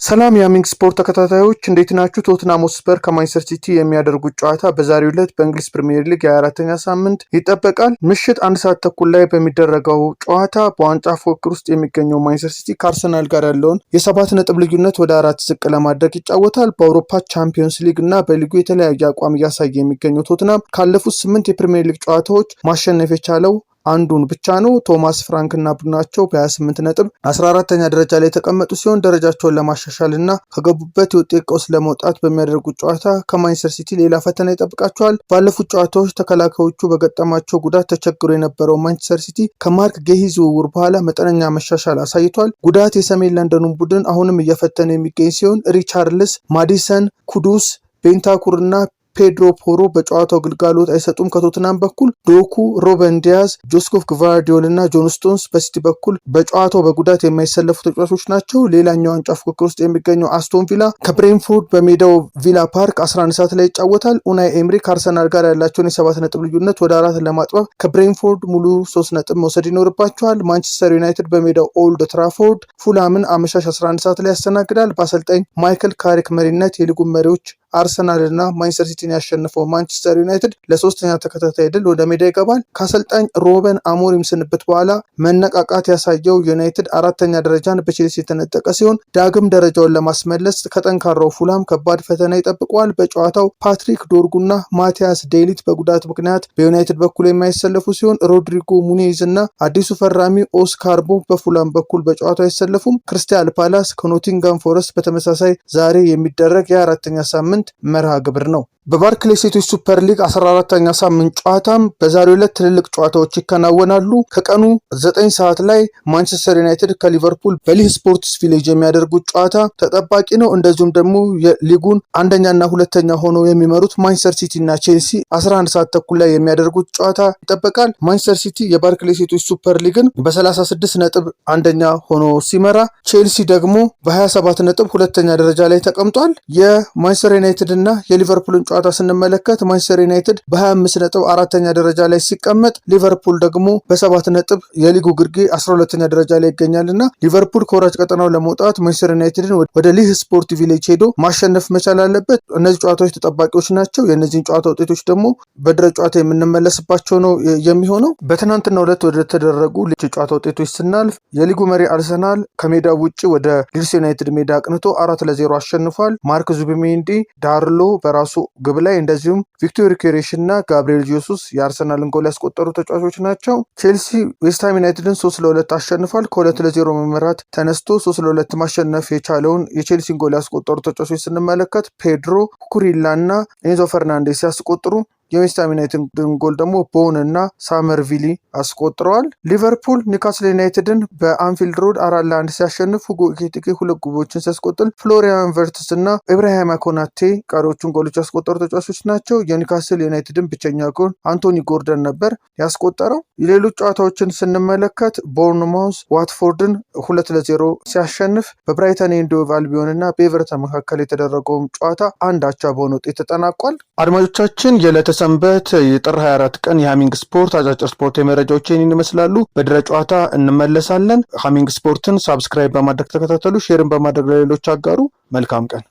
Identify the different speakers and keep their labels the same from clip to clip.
Speaker 1: ሰላም የአሚንግ ስፖርት ተከታታዮች እንዴት ናችሁ? ቶትናም ሆትስፐር ከማንቸስተር ሲቲ የሚያደርጉት ጨዋታ በዛሬው ዕለት በእንግሊዝ ፕሪሚየር ሊግ የ24ኛ ሳምንት ይጠበቃል። ምሽት 1 ሰዓት ተኩል ላይ በሚደረገው ጨዋታ በዋንጫ ፉክክር ውስጥ የሚገኘው ማንቸስተር ሲቲ ከአርሰናል ጋር ያለውን የ7 ነጥብ ልዩነት ወደ 4 ዝቅ ለማድረግ ይጫወታል። በአውሮፓ ቻምፒዮንስ ሊግ እና በሊጉ የተለያየ አቋም እያሳየ የሚገኘው ቶትናም ካለፉት 8 የፕሪሚየር ሊግ ጨዋታዎች ማሸነፍ የቻለው አንዱን ብቻ ነው። ቶማስ ፍራንክ እና ቡድናቸው በ28 ነጥብ 14ኛ ደረጃ ላይ የተቀመጡ ሲሆን ደረጃቸውን ለማሻሻል እና ከገቡበት የውጤት ቀውስ ለመውጣት በሚያደርጉት ጨዋታ ከማንቸስተር ሲቲ ሌላ ፈተና ይጠብቃቸዋል። ባለፉት ጨዋታዎች ተከላካዮቹ በገጠማቸው ጉዳት ተቸግሮ የነበረው ማንቸስተር ሲቲ ከማርክ ጌሂ ዝውውር በኋላ መጠነኛ መሻሻል አሳይቷል። ጉዳት የሰሜን ለንደኑን ቡድን አሁንም እየፈተነ የሚገኝ ሲሆን ሪቻርልስ፣ ማዲሰን፣ ኩዱስ፣ ቤንታኩር እና ፔድሮ ፖሮ በጨዋታው ግልጋሎት አይሰጡም። ከቶትናም በኩል ዶኩ፣ ሮበን ዲያዝ፣ ጆስኮፍ ግቫርዲዮል እና ጆን ስቶንስ በሲቲ በኩል በጨዋታው በጉዳት የማይሰለፉ ተጫዋቾች ናቸው። ሌላኛው ዋንጫ ፉክክር ውስጥ የሚገኘው አስቶን ቪላ ከብሬንፎርድ በሜዳው ቪላ ፓርክ 11 ሰዓት ላይ ይጫወታል። ኡናይ ኤምሪ ከአርሰናል ጋር ያላቸውን የ7 ነጥብ ልዩነት ወደ 4 ለማጥበብ ከብሬንፎርድ ሙሉ 3 ነጥብ መውሰድ ይኖርባቸዋል። ማንቸስተር ዩናይትድ በሜዳው ኦልድ ትራፎርድ ፉላምን አመሻሽ 11 ሰዓት ላይ ያስተናግዳል። በአሰልጣኝ ማይክል ካሪክ መሪነት የሊጉን መሪዎች አርሰናል እና ማንቸስተር ሲቲን ያሸነፈው ማንቸስተር ዩናይትድ ለሶስተኛ ተከታታይ ድል ወደ ሜዳ ይገባል። ከአሰልጣኝ ሮበን አሞሪም ስንብት በኋላ መነቃቃት ያሳየው ዩናይትድ 4ኛ ደረጃን በቼልሲ የተነጠቀ ሲሆን ዳግም ደረጃውን ለማስመለስ ከጠንካራው ፉላም ከባድ ፈተና ይጠብቀዋል። በጨዋታው ፓትሪክ ዶርጉና ማቲያስ ዴሊት በጉዳት ምክንያት በዩናይትድ በኩል የማይሰለፉ ሲሆን ሮድሪጎ ሙኔዝ እና አዲሱ ፈራሚ ኦስካር ቦ በፉላም በኩል በጨዋታው አይሰለፉም። ክሪስታል ፓላስ ከኖቲንጋም ፎረስት በተመሳሳይ ዛሬ የሚደረግ የ4ኛ ሳምንት መርሃ ግብር ነው። በባርክሌይ ሴቶች ሱፐር ሊግ 14ኛ ሳምንት ጨዋታም በዛሬው ዕለት ትልልቅ ጨዋታዎች ይከናወናሉ። ከቀኑ 9 ሰዓት ላይ ማንቸስተር ዩናይትድ ከሊቨርፑል በሊህ ስፖርትስ ቪሌጅ የሚያደርጉት ጨዋታ ተጠባቂ ነው። እንደዚሁም ደግሞ የሊጉን አንደኛና ሁለተኛ ሆነው የሚመሩት ማንቸስተር ሲቲ እና ቼልሲ 11 ሰዓት ተኩል ላይ የሚያደርጉት ጨዋታ ይጠበቃል። ማንቸስተር ሲቲ የባርክሌይ ሴቶች ሱፐር ሊግን በ36 ነጥብ አንደኛ ሆኖ ሲመራ፣ ቼልሲ ደግሞ በ27 ነጥብ ሁለተኛ ደረጃ ላይ ተቀምጧል። የማንቸስተር ዩናይትድ እና የሊቨርፑልን ጨዋታ ስንመለከት ማንቸስተር ዩናይትድ በ25 ነጥብ 4ኛ ደረጃ ላይ ሲቀመጥ፣ ሊቨርፑል ደግሞ በ7 ነጥብ የሊጉ ግርጌ 12ኛ ደረጃ ላይ ይገኛልና ሊቨርፑል ከወራጅ ቀጠናው ለመውጣት ማንቸስተር ዩናይትድን ወደ ሊህ ስፖርት ቪሌጅ ሄዶ ማሸነፍ መቻል አለበት። እነዚህ ጨዋታዎች ተጠባቂዎች ናቸው። የእነዚህን ጨዋታ ውጤቶች ደግሞ በድረ ጨዋታ የምንመለስባቸው ነው የሚሆነው። በትናንትናው ዕለት ወደ ተደረጉ ጨዋታ ውጤቶች ስናልፍ የሊጉ መሪ አርሰናል ከሜዳው ውጭ ወደ ሊድስ ዩናይትድ ሜዳ አቅንቶ 4-0 አሸንፏል። ማርክ ዙቢሜንዲ፣ ዳርሎ በራሱ ግብ ላይ እንደዚሁም ቪክቶር ኬሬሽ እና ጋብሪኤል ጄሱስ የአርሰናልን ጎል ያስቆጠሩ ተጫዋቾች ናቸው። ቼልሲ ዌስትሃም ዩናይትድን 3-2 አሸንፏል። ከ2-0 መመራት ተነስቶ 3-2 ማሸነፍ የቻለውን የቼልሲን ጎል ያስቆጠሩ ተጫዋቾች ስንመለከት ፔድሮ ኩኩሪላ እና ኤንዞ ፈርናንዴስ ያስቆጥሩ፣ የዌስትሃም ዩናይትድን ጎል ደግሞ ቦን እና ሳመርቪሊ አስቆጥረዋል። ሊቨርፑል ኒውካስል ዩናይትድን በአንፊልድ ሮድ 4-1 ሲያሸንፍ ሁጎ ኤኪቲኬ 2 ጎሎችን ሲያስቆጥር፣ ፍሎሪያን ቨርትስ እና ኢብራሂማ ኮናቴ ቀሪዎቹን ጎሎች ያስቆጠሩ ተጫዋቾች ናቸው። የኒውካስል ዩናይትድን ብቸኛ ጎል አንቶኒ ጎርደን ነበር ያስቆጠረው። የሌሎች ጨዋታዎችን ስንመለከት ቦርንማውዝ ዋትፎርድን 2-0 ሲያሸንፍ፣ በብራይተን ኤንድ ሆቭ አልቢዮን እና በኤቨርተን መካከል የተደረገውም ጨዋታ 1-1 በሆነ ውጤት ተጠናቋል። አድማጮቻችን የዕለተ ሰንበት የጥር 24 ቀን የሃሚንግ ስፖርት አጫጭር ስፖርታዊ መረጃዎችን ይመስላሉ። በድረ ጨዋታ እንመለሳለን። ሃሚንግ ስፖርትን ሳብስክራይብ በማድረግ ተከታተሉ፣ ሼርን በማድረግ ለሌሎች አጋሩ። መልካም ቀን።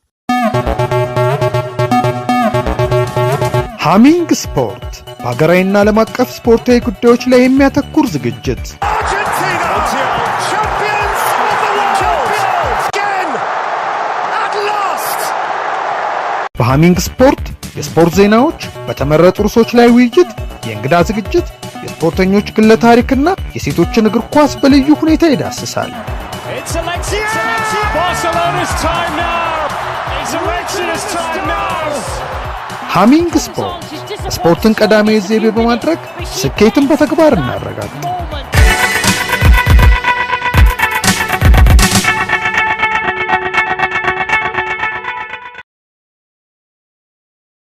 Speaker 2: ሃሚንግ ስፖርት በሀገራዊና ዓለም አቀፍ ስፖርታዊ ጉዳዮች ላይ የሚያተኩር ዝግጅት። በሃሚንግ ስፖርት የስፖርት ዜናዎች፣ በተመረጡ ርዕሶች ላይ ውይይት፣ የእንግዳ ዝግጅት፣ የስፖርተኞች ግለ ታሪክና የሴቶችን እግር ኳስ በልዩ ሁኔታ ይዳስሳል። ሃሚንግ ስፖርት ስፖርትን ቀዳሚ ዘይቤ በማድረግ ስኬትን በተግባር እናረጋግጥ።